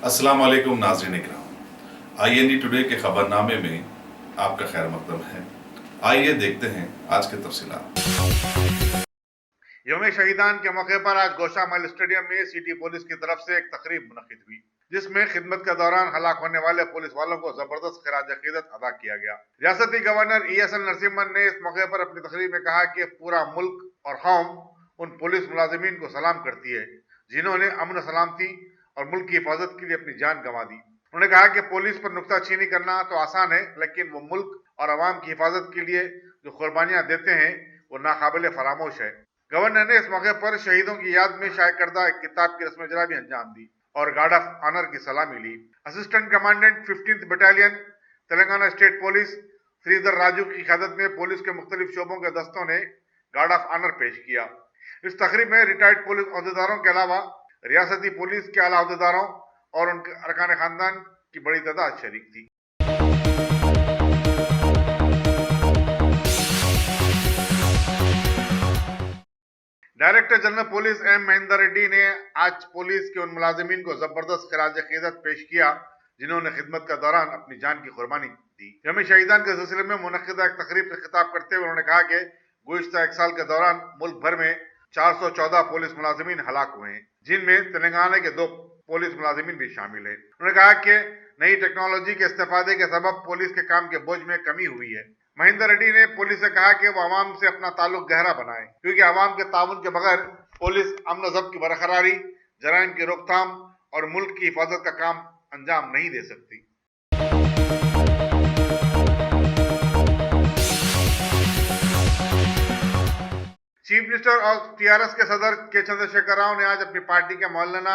अस्सलाम वालेकुम नाज़रीन इकराम, IND टुडे के खबरनामे में आपका खैर मकदम है। आइए देखते हैं आज के तफसीलात। यौम शहीदान के मौके पर आज गोशा महल स्टेडियम में सिटी पुलिस की तरफ से एक तकरीब मुनक्किद हुई, जिसमें खिदमत के दौरान हलाक होने वाले पुलिस वालों को जबरदस्त खिराज अकीदत अदा किया गया। रियासती गवर्नर ESL नरसिम्हन ने इस मौके पर अपनी तकरीर में कहा कि पूरा मुल्क और कौम उन पुलिस मुलाजिमीन को सलाम करती है जिन्होंने अमन सलामती और मुल्क की हिफाजत के लिए अपनी जान गंवा दी। उन्होंने कहा कि पुलिस पर नुक्ताचीनी करना तो आसान है, लेकिन वो मुल्क और अवाम की हिफाजत के लिए जो कुर्बानियां देते हैं वो नाकाबिले फरामोश है। गवर्नर ने इस मौके पर शहीदों की याद में शाये करदा एक किताब की रस्म इजरा भी अंजाम दी और गार्ड ऑफ ऑनर की सलामी ली। Assistant commandant 15th battalion Telangana state police Sridhar Raju की क़यादत में पुलिस के मुख्तलिफ शोबों के दस्तों ने गार्ड ऑफ ऑनर पेश किया। इस तकरीब में रिटायर्ड पुलिस अहदेदारों के अलावा रियासती पुलिस के आला अहदेदारों और उनके अरकान खानदान की बड़ी तादाद शरीक थी। Director general police M Mahendra Reddy ने आज पुलिस के उन मुलाजिमीन को जबरदस्त खिराज अकीदत पेश किया जिन्होंने खिदमत के दौरान अपनी जान की कुर्बानी दी। यौम शहीदान के सिलसिले में मुनक्किदा एक तकरीब से खिताब करते हुए उन्होंने कहा कि गुज़िश्ता एक साल के दौरान मुल्क भर में 414 पुलिस मुलाजिमीन हलाक हुए हैं, जिनमें तेलंगाना के 2 पुलिस मुलाजिमीन भी शामिल है। उन्होंने कहा कि नई टेक्नोलॉजी के इस्तेफादे के सबब पुलिस के काम के बोझ में कमी हुई है। महेंद्र रेड्डी ने पुलिस से कहा कि वो आवाम से अपना ताल्लुक गहरा बनाए, क्योंकि आवाम के ताउन के बगैर पुलिस अमन ज़ब्त की बरकरारी, जराइम की रोकथाम और मुल्क की हिफाजत का काम अंजाम नहीं दे सकती। चीफ मिनिस्टर और TRS के सदर के चंद्रशेखर राव ने आज अपनी पार्टी के मौलाना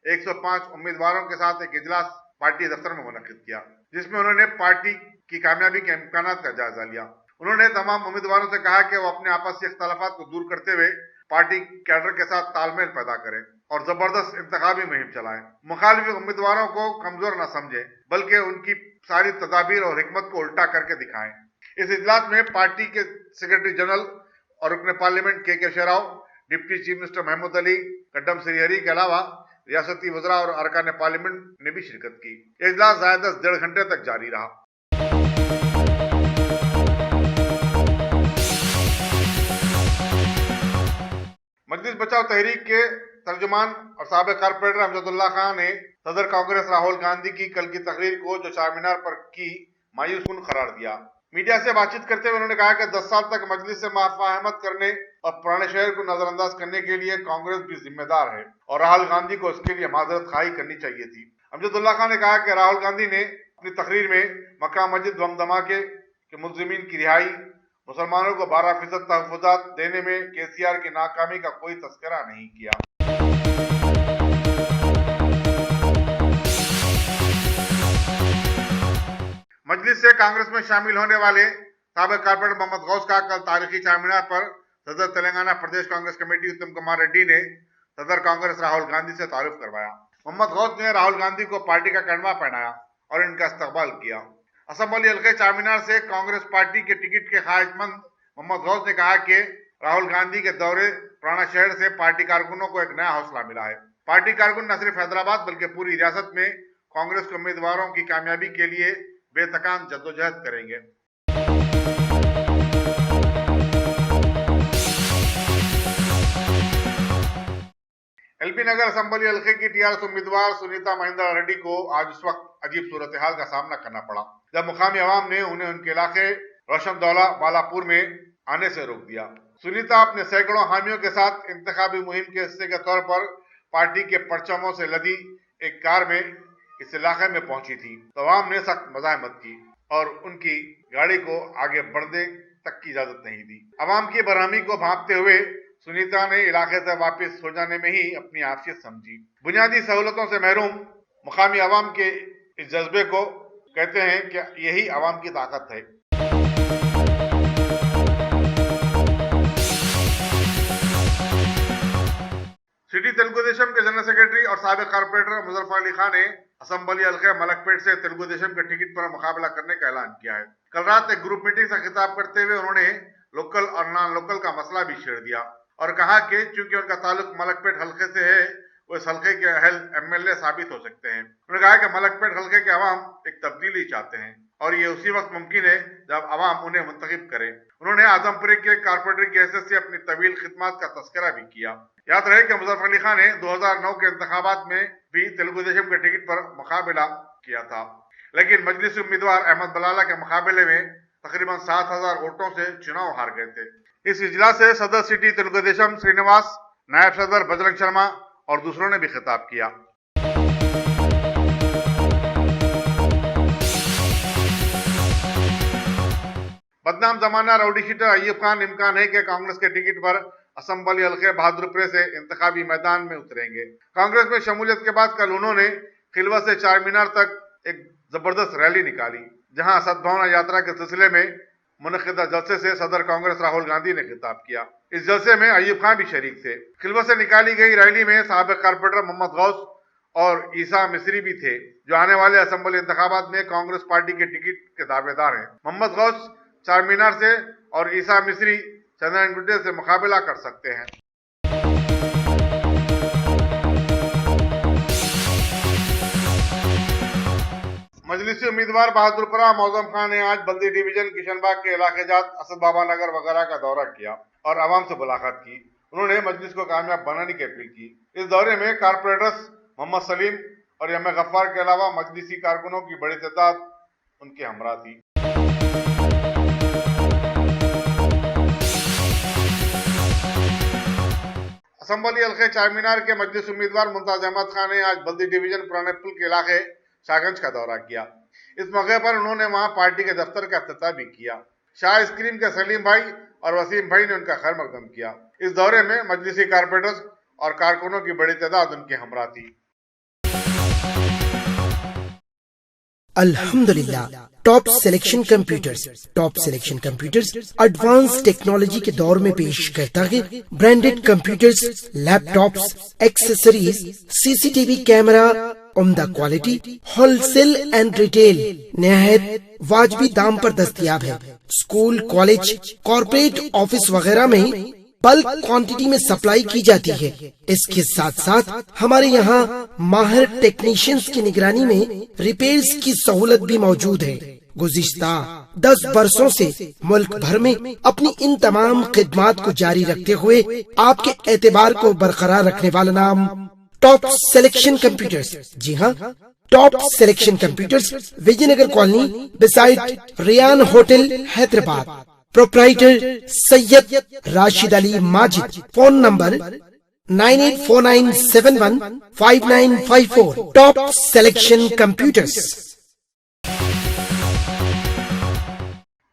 105 उम्मीदवारों के साथ एक इजलास पार्टी दफ्तर में मुनक्किद किया, जिसमें उन्होंने पार्टी की कामयाबी के इम्कानात का जायजा लिया। उन्होंने तमाम उम्मीदवारों से कहा कि वो अपने आपसी इख्तलाफात को दूर करते हुए पार्टी कैडर के साथ तालमेल पैदा करें और जबरदस्त इंतखाबी मुहिम चलाएं। मुखालिफ उम्मीदवारों को कमजोर न समझें, बल्कि उनकी सारी तदाबीर और हिकमत को उल्टा करके दिखाएं। इस इजलास में पार्टी के सेक्रेटरी जनरल और रुकन पार्लियामेंट KK शेराव, deputy chief minister Mahmood Ali, Kadiyam Srihari के अलावा रियासती वज़रा और अरकान पार्लियामेंट ने भी शिरकत की। इजलास ज़्यादा 1.5 घंटे तक जारी रहा। मजलिस बचाओ तहरीक के तर्जुमान और साबिक कारपोरेटर अमजदुल्ला खान ने सदर कांग्रेस राहुल गांधी की कल की तकरीर को जो चारमीनार पर की मायूस कुन करार दिया। मीडिया से बातचीत करते हुए उन्होंने कहा कि 10 साल तक मजलिस से मुफाहमत करने और पुराने शहर को नजरअंदाज करने के लिए कांग्रेस भी जिम्मेदार है और राहुल गांधी को इसके लिए माजरत खाई करनी चाहिए थी। अमजदुल्ला खान ने कहा कि राहुल गांधी ने अपनी तकरीर में मक्का मस्जिद बम धमाके के मुलजिमीन की रिहाई, मुसलमानों को 12% तहफ़्फ़ुज़ात देने में KCR की नाकामी का कोई तस्करा नहीं किया। मजलिस से कांग्रेस में शामिल होने वाले साबिक कारपोरेटर मोहम्मद गौस का कल तारीखी चारमीनार पर सदर तेलंगाना प्रदेश कांग्रेस कमेटी उत्तम कुमार रेड्डी ने सदर कांग्रेस राहुल गांधी से तारुफ करवाया। मोहम्मद गौस ने राहुल गांधी को पार्टी का कंडवा पहनाया और इनका इस्तकबाल किया। असम्बली हल्के चारमीनार से कांग्रेस पार्टी के टिकट के ख्वाहिशमंद मोहम्मद गौस ने कहा कि राहुल गांधी के दौरे पुराना शहर से पार्टी कारकुनों को एक नया हौसला मिला है। पार्टी कारकुन न सिर्फ हैदराबाद बल्कि पूरी रियासत में कांग्रेस के उम्मीदवारों की कामयाबी के लिए बेतकान जद्दोजहद करेंगे। LP नगर असम्बली हल्के की TRS उम्मीदवार सुनीता महेंद्र रेड्डी को आज उस वक्त अजीब सूरत हाल का सामना करना पड़ा जब मुकामी अवाम ने उन्हें उनके इलाके रोशनदौला बालापुर में आने से रोक दिया। सुनीता अपने सैकड़ों हामियों के साथ इंतखाबी मुहिम के हिस्से के तौर पर पार्टी के परचमों से लदी एक कार में इस इलाके में पहुंची थी, तो अवाम ने सख्त मज़ाहमत की और उनकी गाड़ी को आगे बढ़ने तक की इजाजत नहीं दी। अवाम की बरहमी को भांपते हुए सुनीता ने इलाके से वापस हो जाने में ही अपनी आफियत समझी। बुनियादी सहूलतों से महरूम मुकामी अवाम के इस जज्बे को कहते हैं कि यही अवाम की ताकत है। सिटी तेलुगु देशम के जनरल सेक्रेटरी और साबिक कारपोरेटर मुजफ्फर अली खान ने असम्बली हल्के मलकपेट से तेलुगु देशम के टिकट पर मुकाबला करने का ऐलान किया है। कल रात एक ग्रुप मीटिंग से खिताब करते हुए उन्होंने लोकल और नॉन लोकल का मसला भी छेड़ दिया और कहा कि चूंकि उनका ताल्लुक मलकपेट हल्के से है, वो इस हल्के के अहल MLA साबित हो सकते हैं। उन्होंने कहा कि मलकपेट हल्के के अवाम एक तब्दीली चाहते हैं और ये उसी वक्त मुमकिन है जब अवाम उन्हें मुंतखब करे। उन्होंने आजमपुर के कारपोरेटर की हैसियत से अपनी तवील खिदमत का तस्करा भी किया। याद रहे कि मुजफ्फर अली खान ने 2009 के इंतखाबात में भी तेलुगु देशम के टिकट पर मुकाबला किया था, लेकिन मजलिस उम्मीदवार अहमद बलाला के मुकाबले में तकरीबन 7,000 वोटों से चुनाव हार गए थे। इस इजलास से सदर सिटी तेलुगु देशम श्रीनिवास, नायब सदर बजरंग शर्मा और दूसरों ने भी खिताब किया। बदनाम जमाना राउडी शीटर अय्यूब खान इम्कान है कि कांग्रेस के टिकट पर असम्बली हल्के बहादुरपुर से इंतखाबी मैदान में उतरेंगे। कांग्रेस में शमूलियत के बाद कल उन्होंने खिलवा से चार मीनार तक एक जबरदस्त रैली निकाली, जहां सद्भावना यात्रा के सिलसिले में मुनक़िदा जलसे से सदर कांग्रेस राहुल गांधी ने खिताब किया। इस जलसे में अय्यूब खान भी शरीक थे। खिलवा से निकाली गई रैली में साबिक़ कारपोरेटर मोहम्मद गौस और ईसा मिस्री भी थे, जो आने वाले असम्बली इंतखाबात में कांग्रेस पार्टी के टिकट के दावेदार हैं। मोहम्मद गौस चार मीनार से और ईसा मिस्री चंद्रनगुड्डे से मुकाबला कर सकते हैं। मजलिसी उम्मीदवार बहादुरपुरा मौजम खान ने आज बल्दी डिवीजन किशनबाग के इलाके जात असद बाबा नगर वगैरह का दौरा किया और आवाम से मुलाकात की। उन्होंने मजलिस को कामयाब बनाने की अपील की। इस दौरे में कारपोरेटर्स मोहम्मद सलीम और यम गफ्फार के अलावा मजलिसी कारकुनों की बड़ी तादाद उनके हमरा थी। असम्बली हल्के चार मीनार के मजलिस उम्मीदवार मुमताज अहमद खान ने आज बल्दी डिवीजन पुराने पुल के इलाके शाहगंज का दौरा किया। इस मौके पर उन्होंने वहां पार्टी के दफ्तर का इफ्तिताह भी किया। शाह आइसक्रीम के सलीम भाई और वसीम भाई ने उनका खैर मकदम किया। इस दौरे में मजलिसी कारपोरेटर्स और कारकुनों की बड़ी तादाद उनके हमरा थी। अल्हम्दुलिल्लाह, top selection computers advance technology के दौर में पेश करता है branded computers, laptops, accessories, CCTV camera, उम्दा क्वालिटी, होलसेल एंड रिटेल निहायत वाजबी दाम पर दस्तयाब है। स्कूल, कॉलेज, कॉर्पोरेट ऑफिस वगैरह में बल्क क्वांटिटी में सप्लाई की जाती है। इसके साथ साथ हमारे यहाँ माहिर टेक्नीशियंस की निगरानी में रिपेयर्स की सहूलत भी मौजूद है। गुज़िश्ता 10 बरसों से मुल्क भर में अपनी इन तमाम खिदमात को जारी रखते हुए आपके एतबार को बरकरार रखने वाला नाम टॉप सिलेक्शन कंप्यूटर्स। जी हाँ, top selection computers, Vijayanagar colony beside Riyan hotel, Hyderabad. Proprietor Syed Rashid Ali Majid. Phone number 9849715954। Top selection computers.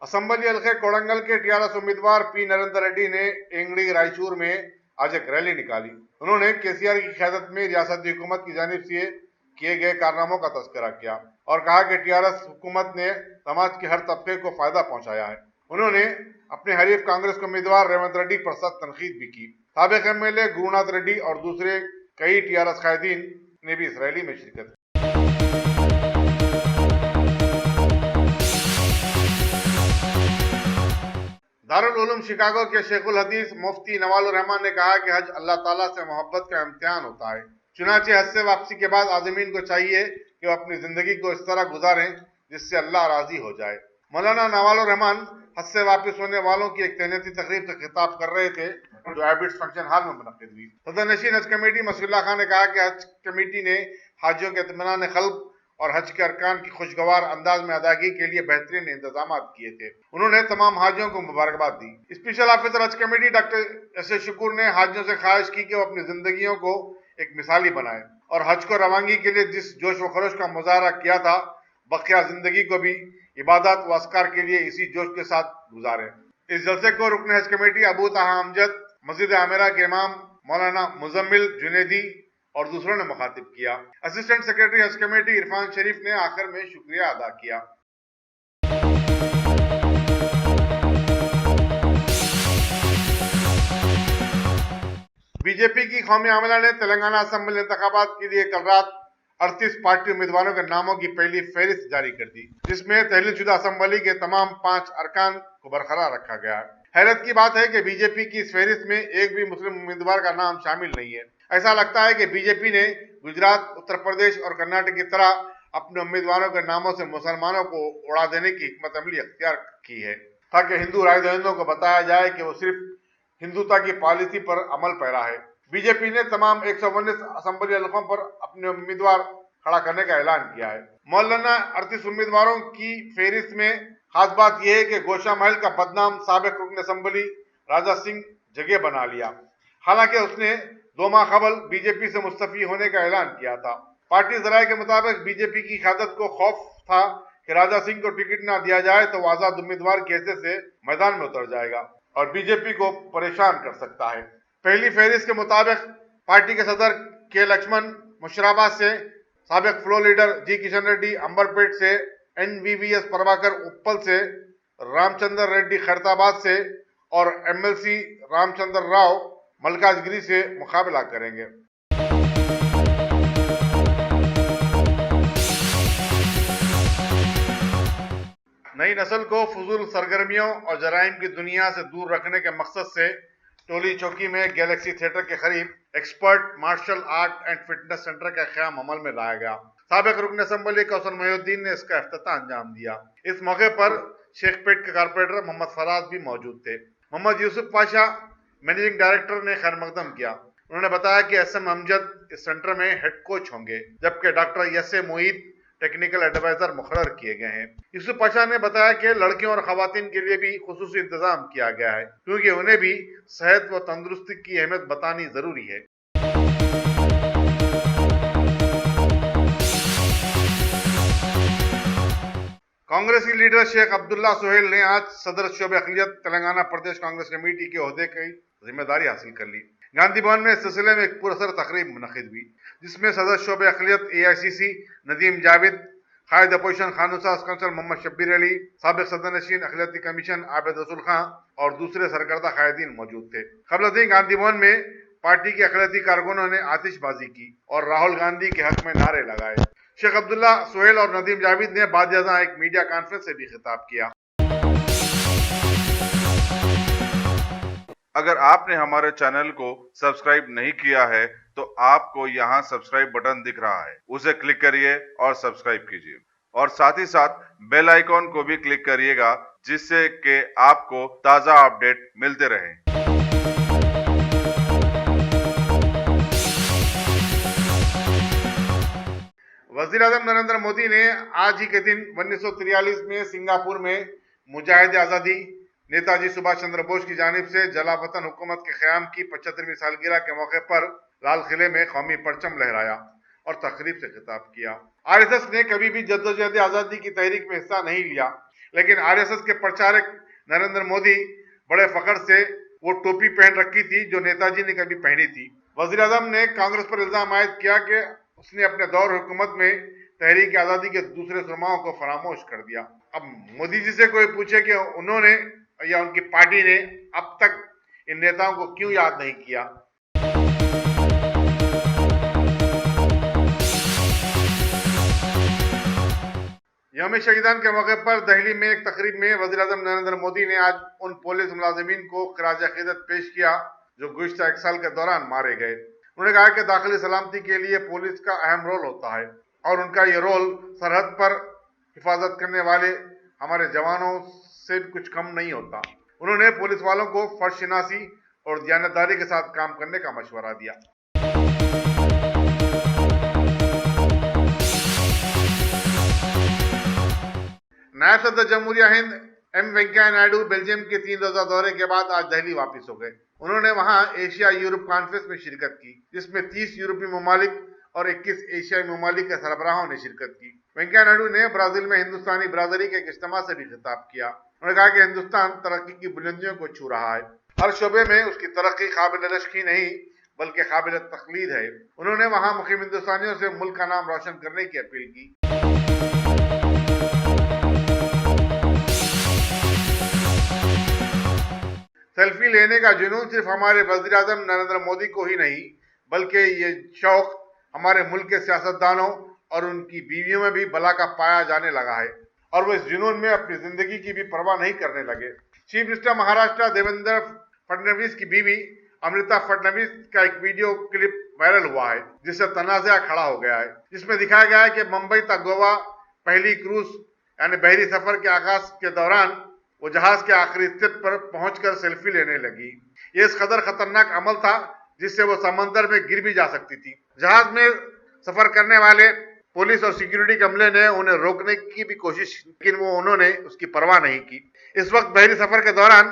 Assembly हल्के कोड़ंगल के टीआरएस उम्मीदवार पी नरेंद्र रेड्डी ने एंगड़ी रायचूर में आज एक रैली निकाली। उन्होंने केसीआर की क़यादत में रियासती हुकूमत की जानिब से किए गए कारनामों का तज़किरा किया और कहा कि टीआरएस हुकूमत ने समाज के हर तबके को फायदा पहुंचाया है। उन्होंने अपने हरीफ कांग्रेस के उम्मीदवार रेवंत रेड्डी पर सख्त तनकीद भी की। साबिक़ एमएलए गुरुनाथ रेड्डी और दूसरे कई टीआरएस कायदीन ने भी इस रैली में शिरकत की। दारुल उलूम शिकागो के शेखुल हदीस मुफ्ती नवालुर रहमान ने कहा कि हज अल्लाह ताला से मोहब्बत का इम्तिहान होता है। चुनाचे हज से वापसी के बाद आज़मीन को चाहिए कि वो अपनी जिंदगी को इस तरह गुजारें जिससे अल्लाह राजी हो जाए। मौलाना नवालुर रहमान हज से वापस होने वालों की एक तहनीती तकरीब से खिताब कर रहे थे, जो हैबिट्स फंक्शन हॉल में मुनक़्क़िद हुई। सदर नशीन हज कमेटी मसूलुल्लाह खान ने कहा कि हज कमेटी ने हाजियों के इत्मीनान क़ल्ब और हज के अरकान की खुशगवार अंदाज में अदायगी के लिए बेहतरीन इंतजाम किए थे। उन्होंने तमाम हाजियों को मुबारकबाद दी। स्पेशल ऑफिसर हज कमेटी डॉक्टर एस ए शुक्र ने हाजियों से ख्वाहिश की कि वो अपनी जिंदगियों को एक मिसाली बनाए और हज को रवानगी के लिए जिस जोश व खरोश का मुजाहरा किया था, बकिया जिंदगी को भी इबादत व अस्कार के लिए इसी जोश के साथ गुजारें। इस जलसे को रुकन हज कमेटी अबू ताहा अमजद, मस्जिद आमिरा के इमाम मौलाना मुजम्मिल जुनैदी और दूसरों ने मुखातिब किया। असिस्टेंट सेक्रेटरी हज कमेटी इरफान शरीफ ने आखिर में शुक्रिया अदा किया। बीजेपी की कौमी आमला ने तेलंगाना असेंबली इंतखाबात के लिए कल रात 38 पार्टी उम्मीदवारों के नामों की पहली फहरिस्त जारी कर दी, जिसमें तहलीलशुदा असेंबली के तमाम 5 अरकान को बरकरार रखा गया है। हैरत की बात है कि बीजेपी की इस फहरिस्त में एक भी मुस्लिम उम्मीदवार का नाम शामिल नहीं है। ऐसा लगता है कि बीजेपी ने गुजरात, उत्तर प्रदेश और कर्नाटक की तरह अपने उम्मीदवारों के नामों से मुसलमानों को उड़ा देने की हिकमत अमली अख्तियार की है, ताकि हिंदू राय दहिंदों को बताया जाए कि वो सिर्फ हिंदुता की पॉलिसी पर अमल पैरा है। बीजेपी ने तमाम 119 असेंबली हलकों पर अपने उम्मीदवार खड़ा करने का ऐलान किया है। मौलाना 38 उम्मीदवारों की फेहरिस्त में खास बात यह है कि गोशा महल का बदनाम साबिक रुकन असेंबली राजा सिंह जगह बना लिया। हालांकि उसने 2 माह कबल बीजेपी से मुस्तफी होने का ऐलान किया था। पार्टी जराये के मुताबिक बीजेपी की क़यादत को खौफ था कि राजा सिंह को टिकट न दिया जाए तो वो आजाद उम्मीदवार के हैसियत से मैदान में उतर जाएगा और बीजेपी को परेशान कर सकता है। पहली फहरिस्त के मुताबिक पार्टी के सदर के लक्ष्मण मुशराबाद से, साबिक फ्लोर लीडर जी किशन रेड्डी अंबरपेट से, NVVS प्रभाकर उप्पल से, रामचंद्र रेड्डी खैरताबाद से और MLC रामचंद्र राव मलकाजगिरी से मुकाबला करेंगे। नई नस्ल को फजूल सरगर्मियों और जराइम की दुनिया से दूर रखने के मकसद से टोली चौकी में गैलेक्सी थिएटर के करीब expert martial art and fitness centre का क़याम अमल में लाया गया। साबिक रुकन असेंबली कौसर मोहिउद्दीन ने इसका इफ्तिताह अंजाम दिया। इस मौके पर शेखपेट के कारपोरेटर मोहम्मद फराज भी मौजूद थे। मोहम्मद यूसुफ पाशा मैनेजिंग डायरेक्टर ने खैर मकदम किया। उन्होंने बताया कि SM अमजद इस सेंटर में हेड कोच होंगे, जबकि डॉक्टर यसे मोईद टेक्निकल एडवाइजर मुकर्रर किए गए हैं। यूसुफ पाशा ने बताया कि लड़कियों और खवातीन के लिए भी खुसूसी इंतजाम किया गया है, क्योंकि उन्हें भी सेहत व तंदुरुस्ती की अहमियत बतानी जरूरी है। कांग्रेस की लीडर शेख अब्दुल्ला सोहेल ने आज सदर शोबे अक़लियत तेलंगाना प्रदेश कांग्रेस कमेटी के ओहदे की जिम्मेदारी हासिल कर ली। गांधी भवन में इस सिलसिले में एक पुरअसर तकरीब मुनक़िद हुई, जिसमें सदर शोबे अक़लियत AICC नदीम जावेद, कायद अपोजिशन खानूसा काउंसिल मोहम्मद शब्बीर अली, साबिक सदर नशीन अक़लियती कमीशन आबिद रसूल खां और दूसरे सरकर्दा कायदीन मौजूद थे। कबल अज़ीं गांधी भवन में पार्टी के अक़लियती कारकुनों ने आतिशबाजी की और राहुल गांधी के हक में नारे लगाए। शेख अब्दुल्ला सोहेल और नदीम जावेद ने बाद एक मीडिया कॉन्फ्रेंस से भी खिताब किया। अगर आपने हमारे चैनल को सब्सक्राइब नहीं किया है तो आपको यहाँ सब्सक्राइब बटन दिख रहा है, उसे क्लिक करिए और सब्सक्राइब कीजिए और साथ ही साथ बेल आइकॉन को भी क्लिक करिएगा, जिससे कि आपको ताज़ा अपडेट मिलते रहें। वज़ीर आज़म नरेंद्र मोदी ने आज ही के दिन 1943 में सिंगापुर में मुजाहिद आज़ादी नेताजी सुभाष चंद्र बोस की जानिब से जलावतन हुकूमत के क़याम की 75वीं सालगिरह के मौके पर लाल किले में कौमी परचम लहराया और तकरीब से खिताब किया। RSS ने कभी भी जद्दोजहद आज़ादी की तहरीक में हिस्सा नहीं लिया, लेकिन RSS के प्रचारक नरेंद्र मोदी बड़े फख्र से वो टोपी पहन रखी थी जो नेताजी ने कभी पहनी थी। वज़ीर आज़म ने कांग्रेस पर इल्ज़ाम आयद किया कि उसने अपने दौर हुकूमत में तहरीक आज़ादी के दूसरे सुरमाओं को फरामोश कर दिया। अब मोदी जी से कोई पूछे कि उन्होंने या उनकी पार्टी ने अब तक इन नेताओं को क्यों याद नहीं किया। यौम शहीदान के मौके पर दिल्ली में एक तकरीब में वज़ीर आज़म नरेंद्र मोदी ने आज उन पुलिस मुलाजिमीन को खिराज अक़ीदत पेश किया जो गुज़िश्ता 1 साल के दौरान मारे गए। उन्होंने कहा कि दाखिली सलामती के लिए पुलिस का अहम रोल होता है और उनका ये रोल सरहद पर हिफाजत करने वाले हमारे जवानों से भी कुछ कम नहीं होता। उन्होंने पुलिस वालों को फर्शनासी और दयानतदारी के साथ काम करने का मशवरा दिया। नायब सदर जमहूरिया हिंद M वेंकैया नायडू बेल्जियम के 3 रोजा दौरे के बाद आज दिल्ली वापस हो गए। उन्होंने वहां एशिया यूरोप कॉन्फ्रेंस में शिरकत की, जिसमें 30 यूरोपीय ममालिक और 21 एशियाई ममालिक के सरबराहों ने शिरकत की। वेंकैया नायडू ने ब्राजील में हिंदुस्तानी बरादरी के एक इज्तिमा से भी खिताब किया। उन्होंने कहा कि हिंदुस्तान तरक्की की बुलंदियों को छू रहा है, हर शोबे में उसकी तरक्की काबिल रश्क नहीं बल्कि काबिल तकलीद है। उन्होंने वहां मुकीम हिंदुस्तानियों से मुल्क का नाम रोशन करने की अपील की। सेल्फी लेने का जुनून सिर्फ हमारे वज़ीर आज़म नरेंद्र मोदी को ही नहीं बल्कि ये शौक हमारे मुल्क के सियासतदानों और उनकी बीवियों में भी बला का पाया जाने लगा है और वो इस जुनून में अपनी जिंदगी की भी परवाह नहीं करने लगे। चीफ मिनिस्टर महाराष्ट्र देवेंद्र फडणवीस की बीवी अमृता फडणवीस का एक वीडियो क्लिप वायरल हुआ है, जिससे तनाज़ा खड़ा हो गया है। जिसमें दिखाया गया है कि मुंबई तक गोवा पहली क्रूज यानी बहरी सफर के आगाज के दौरान वो जहाज के आखिरी स्थित पर पहुंचकर सेल्फी लेने लगी। ये इस कदर खतरनाक अमल था जिससे वो समंदर में गिर भी जा सकती थी। जहाज में सफर करने वाले पुलिस और सिक्योरिटी अमले ने उन्हें रोकने की भी कोशिश, लेकिन उन्होंने उसकी परवाह नहीं की। इस वक्त बहरी सफर के दौरान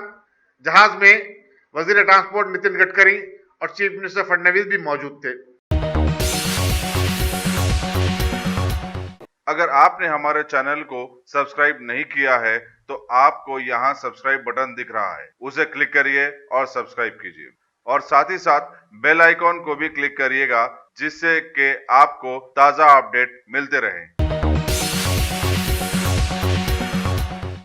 जहाज में वजीर ट्रांसपोर्ट नितिन गडकरी और चीफ मिनिस्टर फडणवीस भी मौजूद थे। अगर आपने हमारे चैनल को सब्सक्राइब नहीं किया है तो आपको यहाँ सब्सक्राइब बटन दिख रहा है, उसे क्लिक करिए और सब्सक्राइब कीजिए और साथ ही साथ बेल आइकॉन को भी क्लिक करिएगा जिससे कि आपको ताज़ा अपडेट मिलते रहें।